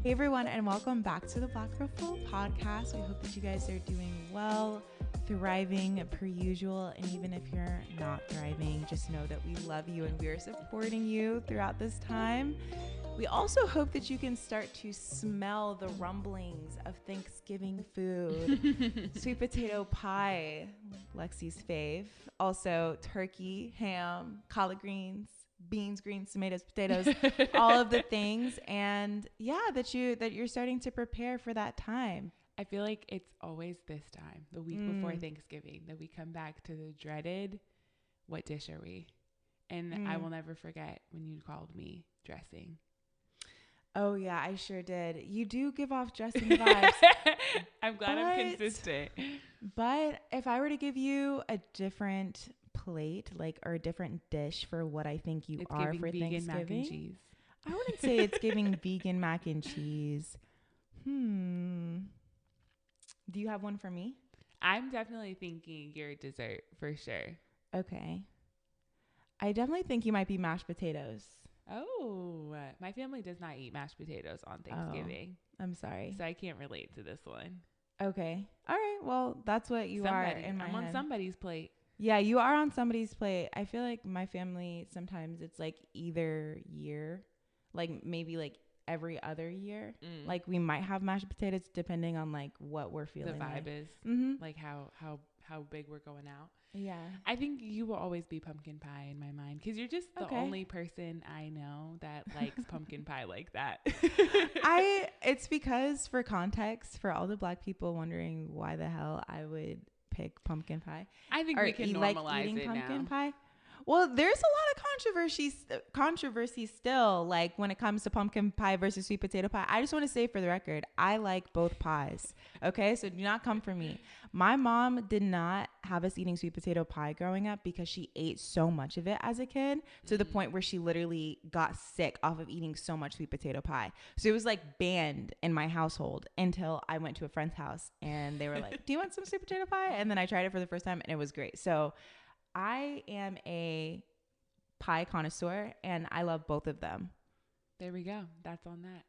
Hey everyone, and welcome back to the Black Girl Flow podcast. We hope that you guys are doing well, thriving per usual, and even if you're not thriving, just know that we love you and we are supporting you throughout this time. We also hope that you can start to smell the rumblings of Thanksgiving food. Sweet potato pie, Lexi's fave. Also turkey, ham, collard greens, beans, greens, tomatoes, potatoes, all of the things. And yeah, that you're starting to prepare for that time. I feel like it's always this time, the week before Thanksgiving, that we come back to the dreaded, what dish are we? And I will never forget when you called me dressing. Oh yeah, I sure did. You do give off dressing vibes. I'm glad I'm consistent. But if I were to give you a different plate, or a different dish for what I think you It's are giving for vegan Thanksgiving, mac and cheese. I wouldn't say it's giving vegan mac and cheese. Do you have one for me? I'm definitely thinking your dessert for sure. Okay. I definitely think you might be mashed potatoes. Oh, my family does not eat mashed potatoes on Thanksgiving. Oh, I'm sorry. So I can't relate to this one. Okay. All right. Well, that's what you are in my I'm head. on somebody's plate. Yeah, you are on somebody's plate. I feel like my family, sometimes it's like either year, like maybe like every other year. Like we might have mashed potatoes depending on like what we're feeling. The vibe like. is like how big we're going out. Yeah. I think you will always be pumpkin pie in my mind because you're just the only person I know that likes pumpkin pie like that. It's because, for context, for all the Black people wondering why the hell I would pick pumpkin pie. I think we can normalize eating it pumpkin now. pie. Well, there's a lot of controversy still, like when it comes to pumpkin pie versus sweet potato pie. I just want to say for the record, I like both pies. Okay, so do not come for me. My mom did not have us eating sweet potato pie growing up because she ate so much of it as a kid to the point where she literally got sick off of eating so much sweet potato pie. So it was like banned in my household until I went to a friend's house and they were like, "Do you want some sweet potato pie?" And then I tried it for the first time and it was great. So I am a pie connoisseur and I love both of them. There we go. That's on that.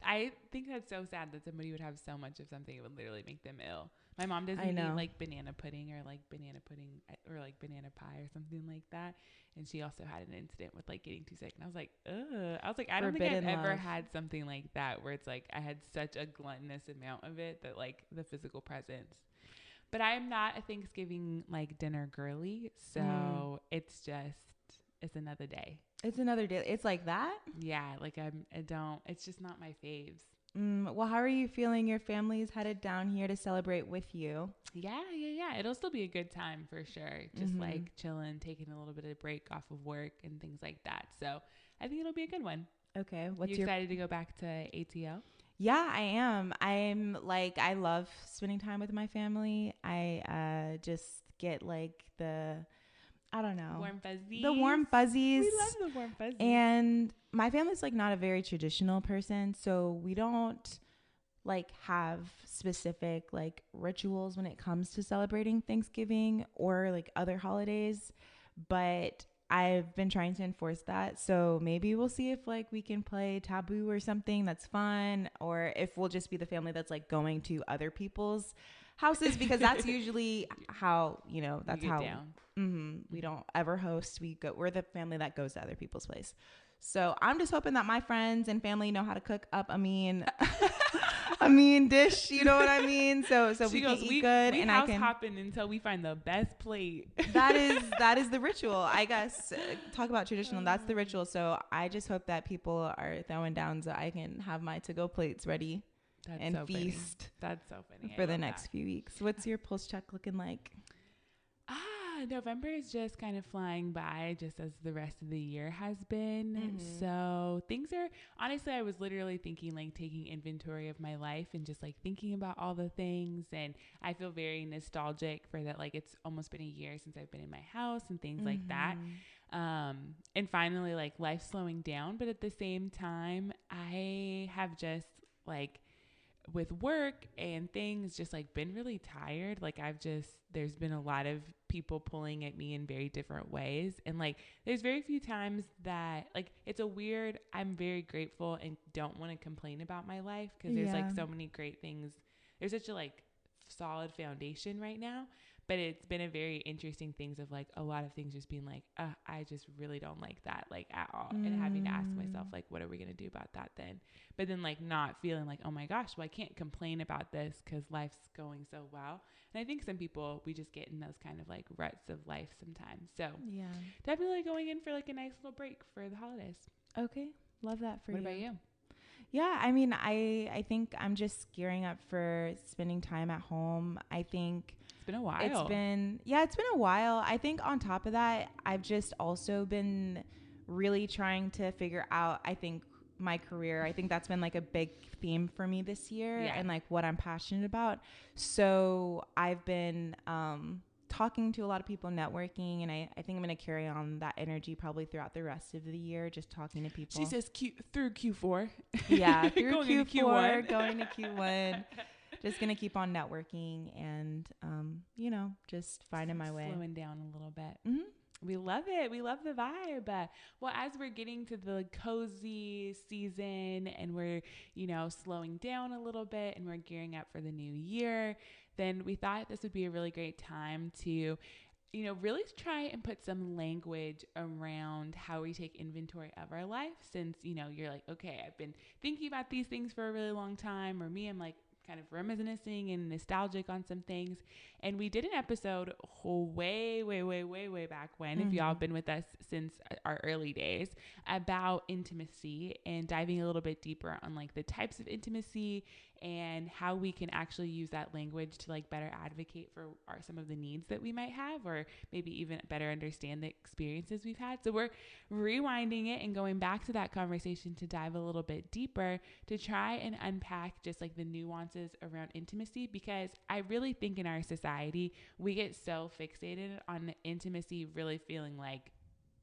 I think that's so sad that somebody would have so much of something it would literally make them ill. My mom doesn't eat like banana pudding or like banana pie or something like that. And she also had an incident with like getting too sick. And I was like, ugh. I don't think I've ever had something like that where it's like I had such a gluttonous amount of it that like the physical presence. But I am not a Thanksgiving like dinner girly. So it's another day. It's another day. It's like that? Yeah, like it's just not my faves. Well, how are you feeling? Your family's headed down here to celebrate with you. Yeah. It'll still be a good time for sure. Just like chilling, taking a little bit of break off of work and things like that. So I think it'll be a good one. Okay. You excited to go back to ATL? Yeah, I am. I love spending time with my family. I just get like I don't know. Warm fuzzies. The warm fuzzies. We love the warm fuzzies. And my family's like not a very traditional person, so we don't like have specific like rituals when it comes to celebrating Thanksgiving or like other holidays, but I've been trying to enforce that. So maybe we'll see if like we can play Taboo or something that's fun, or if we'll just be the family that's like going to other people's houses, because that's usually how, that's how we don't ever host. We're the family that goes to other people's place. So I'm just hoping that my friends and family know how to cook up a mean dish, you know what I mean? So we can eat good, and I can hopping until we find the best plate. That is the ritual, I guess. Talk about traditional. That's the ritual. So I just hope that people are throwing down so I can have my to-go plates ready and feast. Funny. That's so funny. For the next few weeks. What's your pulse check looking like? November is just kind of flying by, just as the rest of the year has been. So things are, honestly, I was literally thinking like taking inventory of my life and just like thinking about all the things. And I feel very nostalgic for that. Like it's almost been a year since I've been in my house and things like that. And finally like life slowing down. But at the same time, I have just like, with work and things, just like been really tired. Like there's been a lot of people pulling at me in very different ways. And like, there's very few times that like, I'm very grateful and don't want to complain about my life because there's like so many great things. There's such a like solid foundation right now. But it's been a very interesting things of like a lot of things just being like, I just really don't like that like at all. And having to ask myself like, what are we going to do about that then? But then like not feeling like, oh my gosh, well I can't complain about this because life's going so well. And I think some people, we just get in those kind of like ruts of life sometimes. So definitely going in for like a nice little break for the holidays. Okay. Love that for you. What about you? Yeah, I mean, I think I'm just gearing up for spending time at home. I think it's been a while. It's been a while. I think on top of that, I've just also been really trying to figure out, I think, my career. I think that's been like a big theme for me this year and like what I'm passionate about. So I've been talking to a lot of people, networking, and I think I'm going to carry on that energy probably throughout the rest of the year, just talking to people. She says through Q4. Yeah, through Q4, going to Q1. Just going to keep on networking and, just finding my way. Slowing down a little bit. Mm-hmm. We love it. We love the vibe. Well, as we're getting to the cozy season and we're, slowing down a little bit and we're gearing up for the new year, then we thought this would be a really great time to, really try and put some language around how we take inventory of our life since, you're like, okay, I've been thinking about these things for a really long time, or me, I'm like, kind of reminiscing and nostalgic on some things. And we did an episode way back when, if y'all have been with us since our early days, about intimacy and diving a little bit deeper on like the types of intimacy and how we can actually use that language to like better advocate for some of the needs that we might have, or maybe even better understand the experiences we've had. So we're rewinding it and going back to that conversation to dive a little bit deeper to try and unpack just like the nuances around intimacy, because I really think in our society, we get so fixated on intimacy really feeling like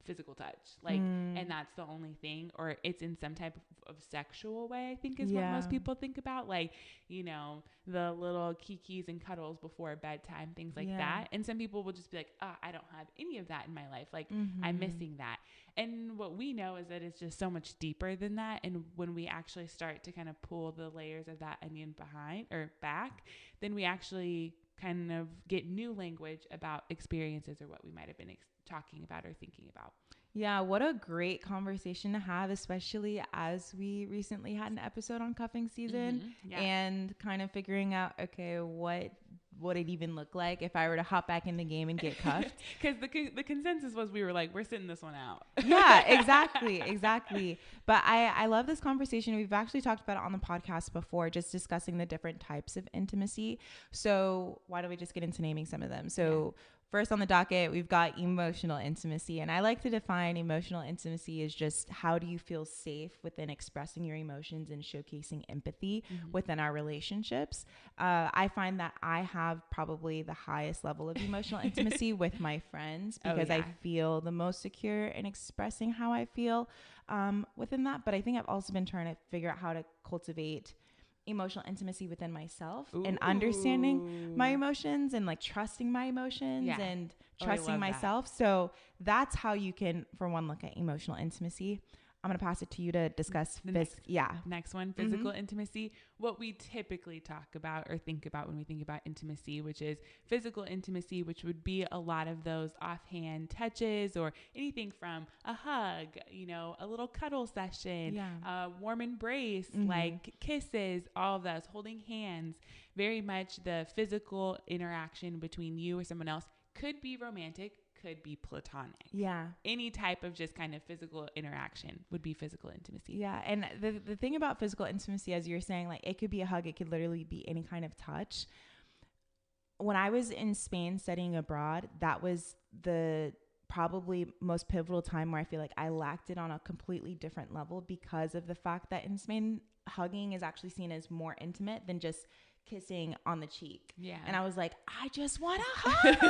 physical touch, like, and that's the only thing, or it's in some type of sexual way, I think is what most people think about, like, the little kikis and cuddles before bedtime, things like that. And some people will just be like, I don't have any of that in my life. Like, I'm missing that. And what we know is that it's just so much deeper than that. And when we actually start to kind of pull the layers of that onion back, then we actually kind of get new language about experiences or what we might have been talking about or thinking about. Yeah, what a great conversation to have, especially as we recently had an episode on cuffing season and kind of figuring out, okay, what would it even look like if I were to hop back in the game and get cuffed? Because the consensus was we were like, we're sitting this one out. Yeah, exactly. But I love this conversation. We've actually talked about it on the podcast before, just discussing the different types of intimacy. So why don't we just get into naming some of them? So first on the docket, we've got emotional intimacy. And I like to define emotional intimacy as just how do you feel safe within expressing your emotions and showcasing empathy within our relationships. I find that I have probably the highest level of emotional intimacy with my friends because I feel the most secure in expressing how I feel within that. But I think I've also been trying to figure out how to cultivate emotional intimacy within myself and understanding my emotions and like trusting my emotions and trusting myself. That. So that's how you can, for one, look at emotional intimacy. I'm going to pass it to you to discuss next one, physical intimacy. What we typically talk about or think about when we think about intimacy, which is physical intimacy, which would be a lot of those offhand touches or anything from a hug, a little cuddle session, a warm embrace, like kisses, all of those, holding hands, very much the physical interaction between you or someone else. Could be romantic, could be platonic. Yeah. Any type of just kind of physical interaction would be physical intimacy. Yeah. And the thing about physical intimacy, as you're saying, like it could be a hug, it could literally be any kind of touch. When I was in Spain studying abroad, that was the probably most pivotal time where I feel like I lacked it on a completely different level because of the fact that in Spain, hugging is actually seen as more intimate than just kissing on the cheek. Yeah. And I was like, I just want a hug.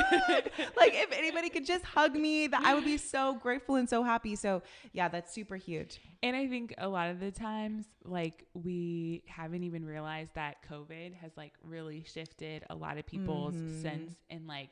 Like if anybody could just hug me, that I would be so grateful and so happy. So yeah, that's super huge. And I think a lot of the times, like we haven't even realized that COVID has like really shifted a lot of people's sense and like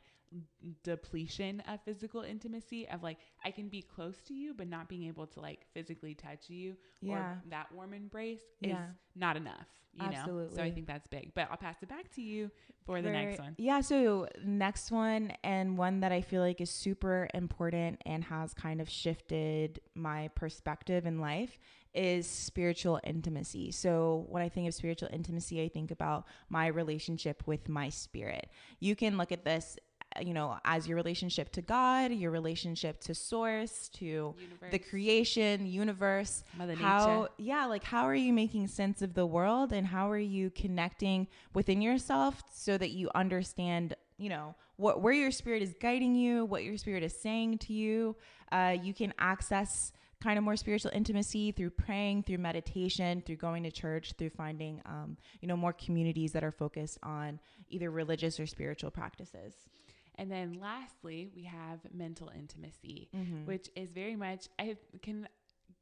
depletion of physical intimacy, of like, I can be close to you, but not being able to like physically touch you or that warm embrace is not enough, you know? So I think that's big, but I'll pass it back to you for the next one. Yeah. So next one, and one that I feel like is super important and has kind of shifted my perspective in life, is spiritual intimacy. So when I think of spiritual intimacy, I think about my relationship with my spirit. You can look at this, you know, as your relationship to God, your relationship to source, to the creation, universe, Mother how, nature. like, how are you making sense of the world, and how are you connecting within yourself so that you understand, you know, where your spirit is guiding you, what your spirit is saying to you. You can access kind of more spiritual intimacy through praying, through meditation, through going to church, through finding, you know, more communities that are focused on either religious or spiritual practices. And then lastly, we have mental intimacy, which is very much, I can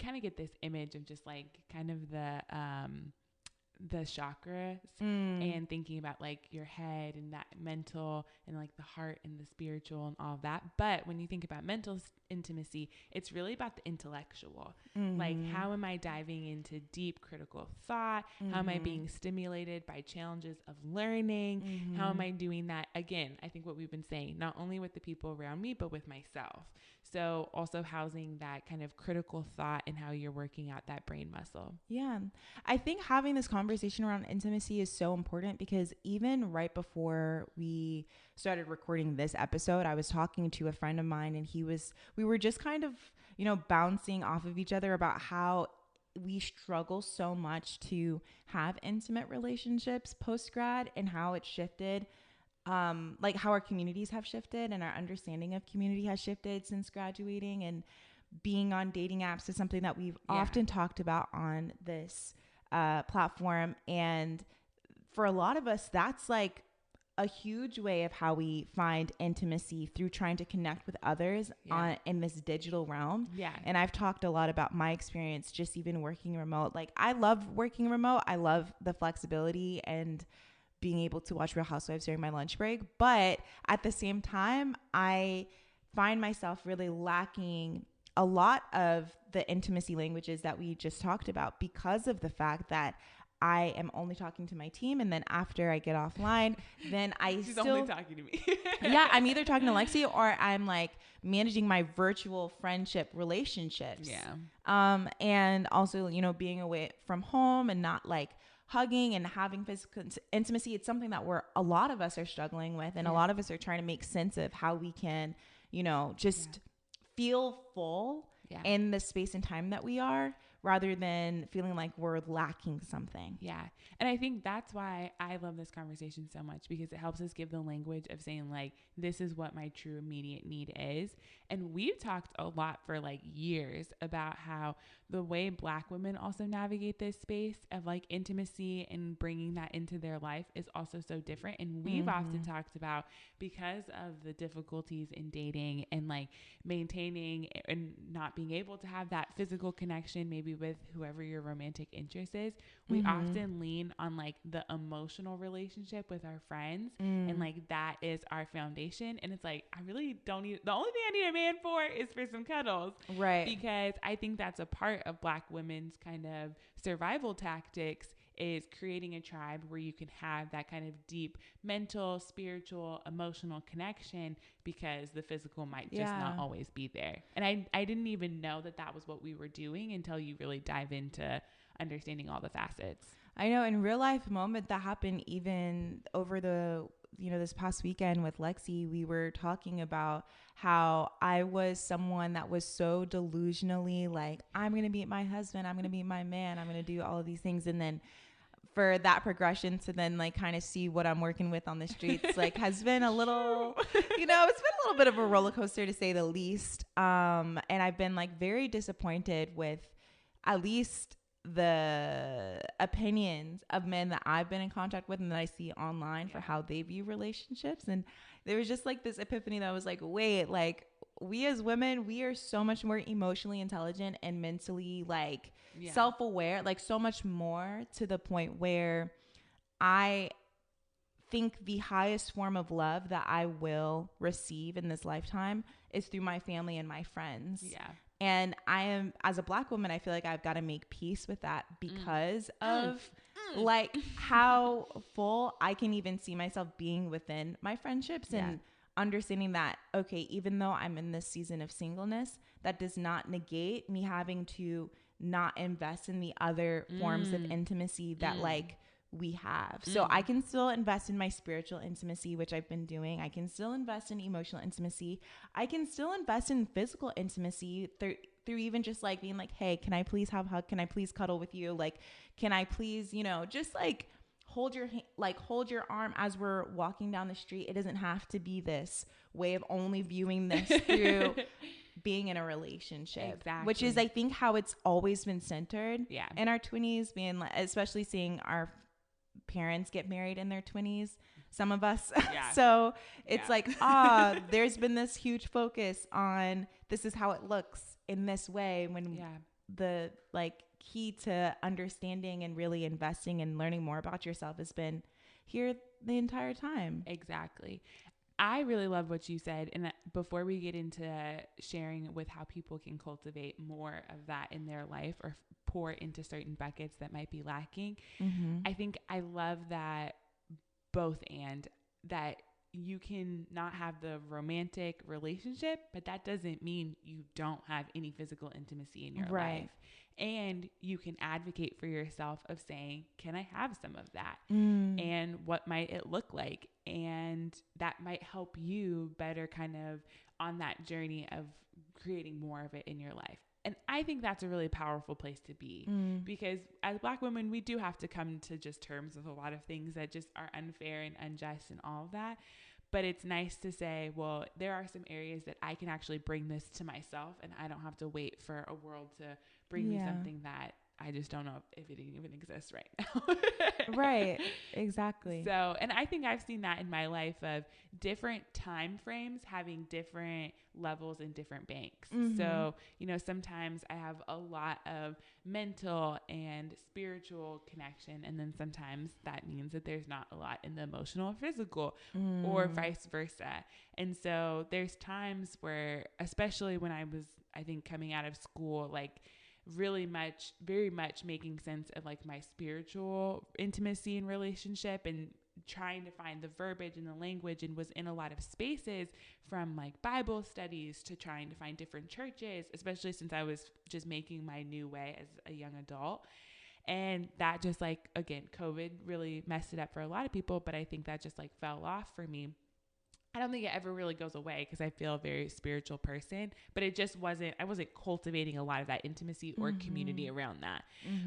kind of get this image of just like kind of the chakras and thinking about like your head and that mental and like the heart and the spiritual and all of that. But when you think about mental intimacy, it's really about the intellectual. Like, how am I diving into deep critical thought? How am I being stimulated by challenges of learning? How am I doing that? Again, I think what we've been saying, not only with the people around me, but with myself. So also housing that kind of critical thought and how you're working out that brain muscle. Yeah. I think having this conversation around intimacy is so important, because even right before we started recording this episode, I was talking to a friend of mine, and we were just kind of, you know, bouncing off of each other about how we struggle so much to have intimate relationships post-grad, and how it shifted. Like how our communities have shifted and our understanding of community has shifted since graduating, and being on dating apps is something that we've often talked about on this platform. And for a lot of us, that's like a huge way of how we find intimacy, through trying to connect with others in this digital realm. Yeah. And I've talked a lot about my experience just even working remote. Like, I love working remote. I love the flexibility and being able to watch Real Housewives during my lunch break. But at the same time, I find myself really lacking a lot of the intimacy languages that we just talked about, because of the fact that I am only talking to my team, and then after I get offline, then She's only talking to me. Yeah, I'm either talking to Lexi, or I'm like managing my virtual friendship relationships. Yeah. And also, you know, being away from home and not like hugging and having physical intimacy. It's something that a lot of us are struggling with, and a lot of us are trying to make sense of how we can, you know, just feel full in the space and time that we are, rather than feeling like we're lacking something. Yeah. And I think that's why I love this conversation so much, because it helps us give the language of saying like, this is what my true immediate need is. And we've talked a lot for like years about how the way Black women also navigate this space of like intimacy and bringing that into their life is also so different. And we've often talked about, because of the difficulties in dating and like maintaining and not being able to have that physical connection, maybe with whoever your romantic interest is, we often lean on like the emotional relationship with our friends. And like, that is our foundation. And it's like, I really don't need, the only thing I need a man for is for some cuddles. Right. Because I think that's a part of Black women's kind of survival tactics, is creating a tribe where you can have that kind of deep mental, spiritual, emotional connection, because the physical might just not always be there. And I didn't even know that was what we were doing until you really dive into understanding all the facets. I know, in real life moment that happened even over this past weekend with Lexi, we were talking about how I was someone that was so delusionally like, I'm going to meet my husband, I'm going to meet my man, I'm going to do all of these things. And then for that progression to then like kind of see what I'm working with on the streets, like has been a little, it's been a little bit of a roller coaster to say the least. And I've been like very disappointed with at least the opinions of men that I've been in contact with and that I see online for how they view relationships. And there was just like this epiphany that was like, wait, like we as women, we are so much more emotionally intelligent and mentally like self-aware, like so much more, to the point where I think the highest form of love that I will receive in this lifetime is through my family and my friends. Yeah. And I am, as a Black woman, I feel like I've got to make peace with that because of like how full I can even see myself being within my friendships and understanding that, okay, even though I'm in this season of singleness, that does not negate me having to not invest in the other forms of intimacy that like we have. So I can still invest in my spiritual intimacy, which I've been doing. I can still invest in emotional intimacy. I can still invest in physical intimacy through even just like being like, hey, can I please have a hug? Can I please cuddle with you? Like, can I please, you know, just like hold your arm as we're walking down the street. It doesn't have to be this way of only viewing this through being in a relationship. Exactly. Which is, I think, how it's always been centered. Yeah. In our 20s, being like, especially seeing our parents get married in their 20s, some of us. Yeah. So it's like, there's been this huge focus on this is how it looks in this way, when the like key to understanding and really investing and learning more about yourself has been here the entire time. Exactly. I really love what you said. And before we get into sharing with how people can cultivate more of that in their life or pour into certain buckets that might be lacking, I think I love that that you can not have the romantic relationship, but that doesn't mean you don't have any physical intimacy in your life. And you can advocate for yourself of saying, can I have some of that? And what might it look like? And that might help you better kind of on that journey of creating more of it in your life. And I think that's a really powerful place to be because as Black women, we do have to come to just terms with a lot of things that just are unfair and unjust and all of that. But it's nice to say, well, there are some areas that I can actually bring this to myself and I don't have to wait for a world to bring me something that I just don't know if it even exists right now. Right. Exactly. So, and I think I've seen that in my life of different time frames having different levels in different banks. So, you know, sometimes I have a lot of mental and spiritual connection. And then sometimes that means that there's not a lot in the emotional or physical or vice versa. And so there's times where, especially when I was, I think coming out of school, like very much making sense of like my spiritual intimacy and relationship and trying to find the verbiage and the language, and was in a lot of spaces from like Bible studies to trying to find different churches, especially since I was just making my new way as a young adult. And that just like, again, COVID really messed it up for a lot of people, but I think that just like fell off for me. I don't think it ever really goes away because I feel a very spiritual person, but I wasn't cultivating a lot of that intimacy or community around that.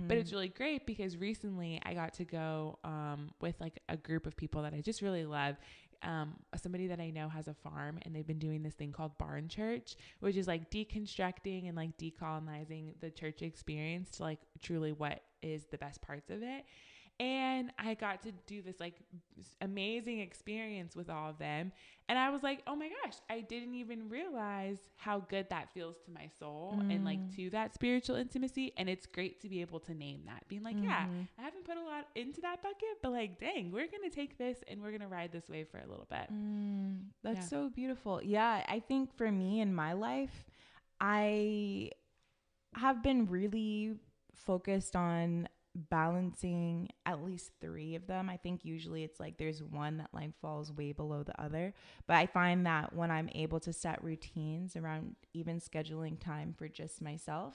But it's really great because recently I got to go with like a group of people that I just really love. Somebody that I know has a farm and they've been doing this thing called barn church, which is like deconstructing and like decolonizing the church experience to like truly what is the best parts of it. And I got to do this like amazing experience with all of them. And I was like, oh my gosh, I didn't even realize how good that feels to my soul and like to that spiritual intimacy. And it's great to be able to name that, being like, yeah, I haven't put a lot into that bucket, but like, dang, we're going to take this and we're going to ride this wave for a little bit. That's so beautiful. Yeah. I think for me in my life, I have been really focused on balancing at least 3 of them. I think usually it's like there's one that like falls way below the other, but I find that when I'm able to set routines around even scheduling time for just myself,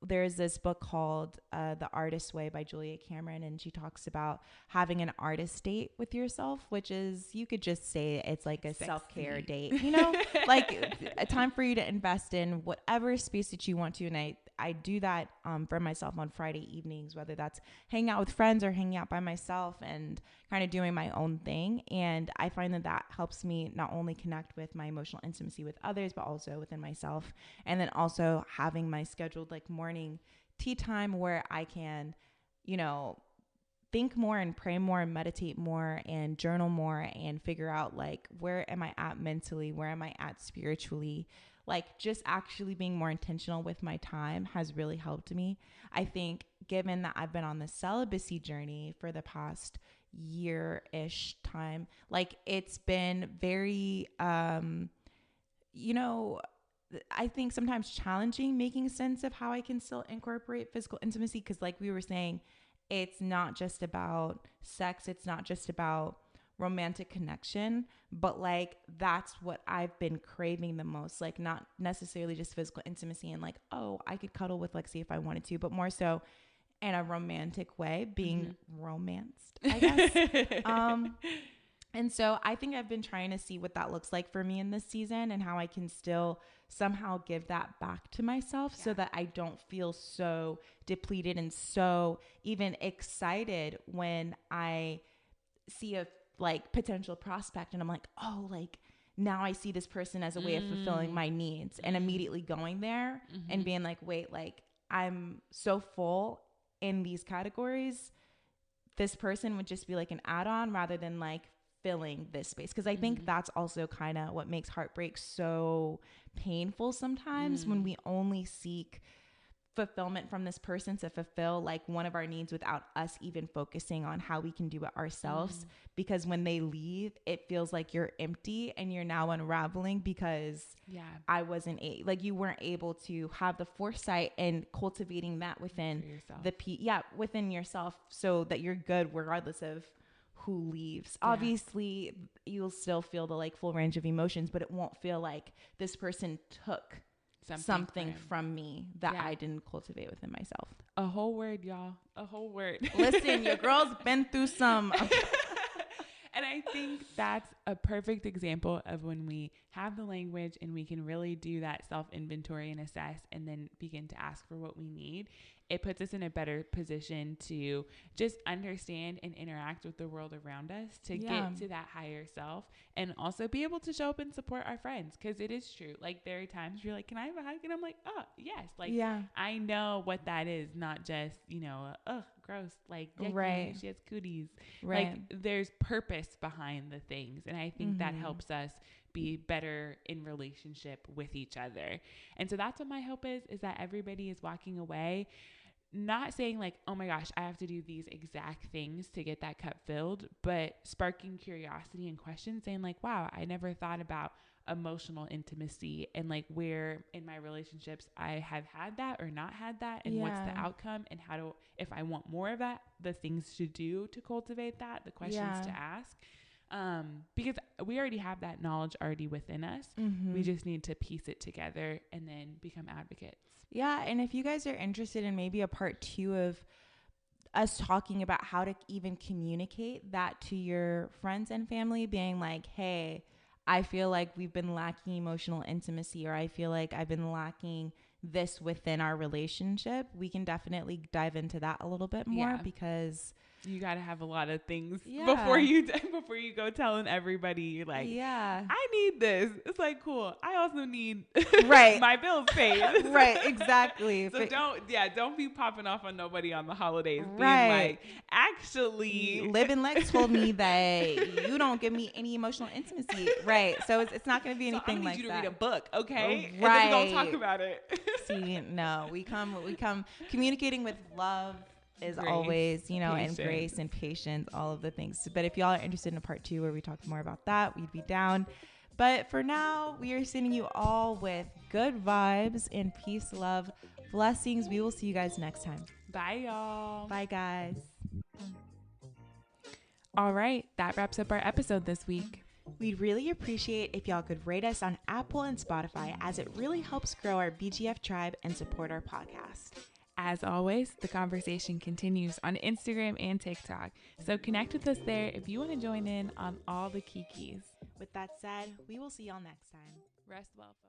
there's this book called The Artist's Way by Julia Cameron, and she talks about having an artist date with yourself, which is, you could just say it's like a self-care date, you know, like a time for you to invest in whatever space that you want to. And I do that for myself on Friday evenings, whether that's hanging out with friends or hanging out by myself and kind of doing my own thing. And I find that helps me not only connect with my emotional intimacy with others, but also within myself. And then also having my scheduled like morning tea time where I can, you know, think more and pray more and meditate more and journal more and figure out like, where am I at mentally? Where am I at spiritually? Like just actually being more intentional with my time has really helped me. I think given that I've been on the celibacy journey for the past year-ish time. Like it's been very, you know, I think sometimes challenging making sense of how I can still incorporate physical intimacy. Cause like we were saying, it's not just about sex. It's not just about romantic connection, but like that's what I've been craving the most. Like not necessarily just physical intimacy and like, oh, I could cuddle with Lexi if I wanted to, but more so in a romantic way, being romanced, I guess. And so I think I've been trying to see what that looks like for me in this season and how I can still somehow give that back to myself so that I don't feel so depleted and so even excited when I see a like potential prospect and I'm like, oh, like now I see this person as a way of fulfilling my needs and immediately going there and being like, wait, like I'm so full in these categories. This person would just be like an add-on rather than like filling this space. Because I think that's also kind of what makes heartbreak so painful sometimes when we only seek fulfillment from this person to fulfill like one of our needs without us even focusing on how we can do it ourselves. Because when they leave, it feels like you're empty and you're now unraveling because I wasn't like you weren't able to have the foresight and cultivating that within within yourself so that you're good regardless of who leaves. Obviously you'll still feel the like full range of emotions, but it won't feel like this person took something from me that I didn't cultivate within myself. A whole word, y'all. A whole word. Listen, your girl's been through some. And I think that's a perfect example of when we have the language and we can really do that self-inventory and assess and then begin to ask for what we need. It puts us in a better position to just understand and interact with the world around us to get to that higher self and also be able to show up and support our friends. Cause it is true. Like there are times you're like, can I have a hug? And I'm like, oh yes. Like I know what that is. Not just, gross. Like she has cooties. Like there's purpose behind the things. And I think that helps us be better in relationship with each other. And so that's what my hope is that everybody is walking away not saying like, oh my gosh, I have to do these exact things to get that cup filled, but sparking curiosity and questions, saying like, wow, I never thought about emotional intimacy and like where in my relationships I have had that or not had that and what's the outcome and how to, if I want more of that, the things to do to cultivate that, the questions to ask. Because we already have that knowledge already within us. We just need to piece it together and then become advocates. Yeah. And if you guys are interested in maybe a part 2 of us talking about how to even communicate that to your friends and family, being like, hey, I feel like we've been lacking emotional intimacy, or I feel like I've been lacking this within our relationship, we can definitely dive into that a little bit more because you got to have a lot of things before you go telling everybody like, I need this. It's like, cool. I also need my bills paid. Right. Exactly. So don't be popping off on nobody on the holidays. Being like, actually, Liv and Lex told me that you don't give me any emotional intimacy. Right. So it's not going to be anything like that. I need you to read a book. Okay. Right. And then don't talk about it. See, no, we come communicating with love is grace, always, and grace and patience, all of the things. But if y'all are interested in a part 2 where we talk more about that, we'd be down. But for now, we are sending you all with good vibes and peace, love, blessings. We will see you guys next time. Bye, y'all. Bye, guys. All right. That wraps up our episode this week. We'd really appreciate if y'all could rate us on Apple and Spotify, as it really helps grow our BGF tribe and support our podcast. As always, the conversation continues on Instagram and TikTok, so connect with us there if you want to join in on all the kikis. With that said, we will see y'all next time. Rest well, folks.